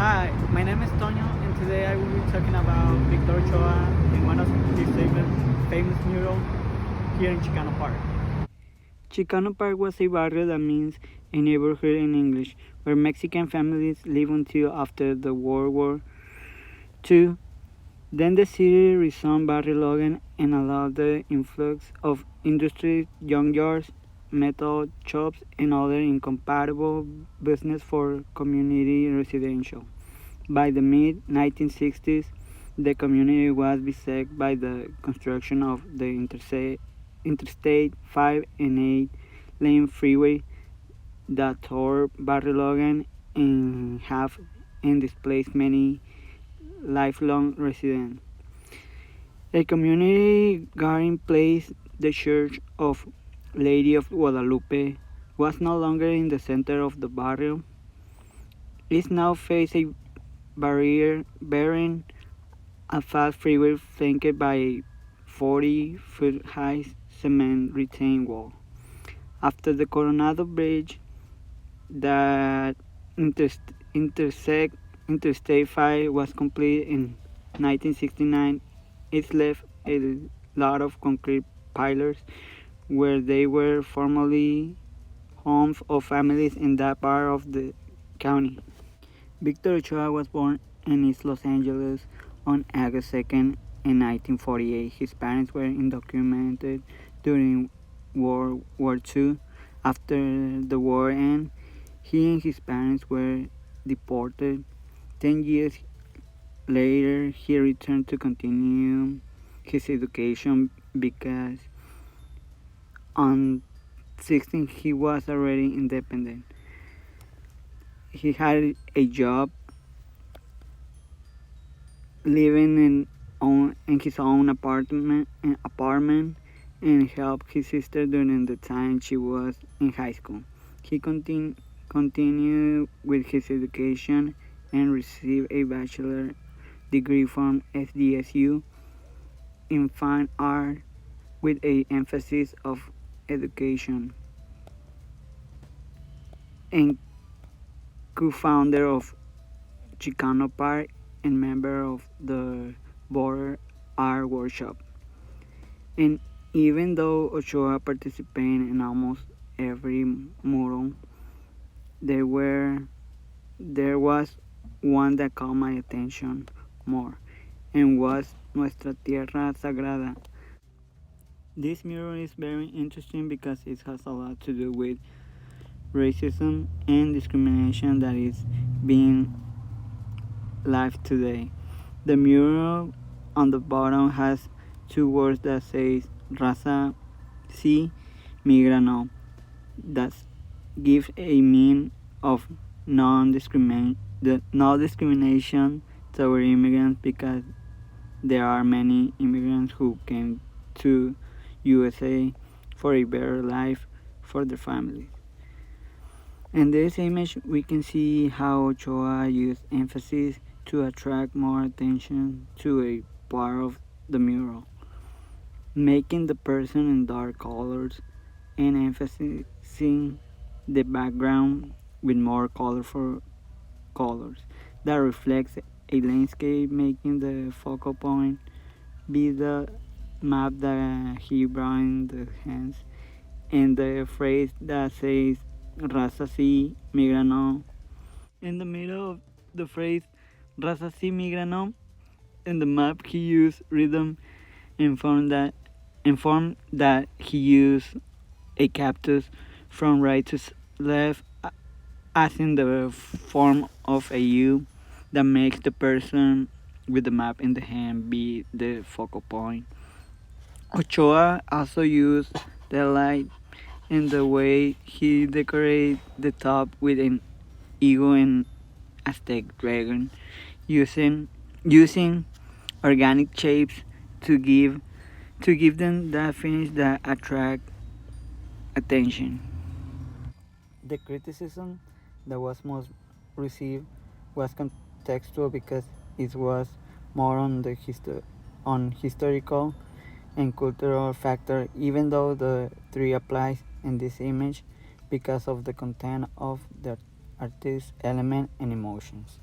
Hi, my name is Tonio, and today I will be talking about Victor Ochoa and one of his famous murals here in Chicano Park. Chicano Park was a barrio that means a neighborhood in English, where Mexican families lived until after the World War II. Then the city resumed barrio Logan and allowed the influx of industry, junkyards, metal shops, and other incompatible business for community residential. By the mid-1960s, the community was beset by the construction of the Interstate 5 and 8-lane freeway that tore Barrio Logan in half and displaced many lifelong residents. A community garden place, the Church of Lady of Guadalupe, was no longer in the center of the barrio. It now faced a barrier bearing a fast freeway flanked by a 40-foot-high cement retaining wall. After the Coronado Bridge that intersect Interstate 5 was completed in 1969, it left a lot of concrete pillars where they were formerly homes of families in that part of the county. Victor Ochoa was born in East Los Angeles on August 2nd in 1948. His parents were undocumented during World War II. After the war ended, he and his parents were deported. 10 years later, he returned to continue his education because on 16 he was already independent. He had a job living in his own apartment and helped his sister during the time she was in high school. He continued with his education and received a bachelor degree from SDSU in fine art with an emphasis of education, and co-founder of Chicano Park and member of the Border Art Workshop. And even though Ochoa participated in almost every mural, there was one that caught my attention more, and was Nuestra Tierra Sagrada. This mural is very interesting because it has a lot to do with racism and discrimination that is being live today. The mural on the bottom has two words that says Raza Si Migra No, that gives a mean of no discrimination toward immigrants because there are many immigrants who came to USA for a better life for their families. In this image, we can see how Ochoa used emphasis to attract more attention to a part of the mural, making the person in dark colors and emphasizing the background with more colorful colors that reflects a landscape, making the focal point be the map that he brought in the hands and the phrase that says Raza Si Migra No. In the middle of the phrase Raza Si Migra No, in the map he used rhythm informed that he used a cactus from right to left as in the form of a U that makes the person with the map in the hand be the focal point. Ochoa also used the light in the way he decorated the top with an eagle and Aztec dragon, using organic shapes to give them that finish that attract attention. The criticism that was most received was contextual because it was more on the historical and cultural factor, even though the three applies in this image because of the content of the artist's element and emotions.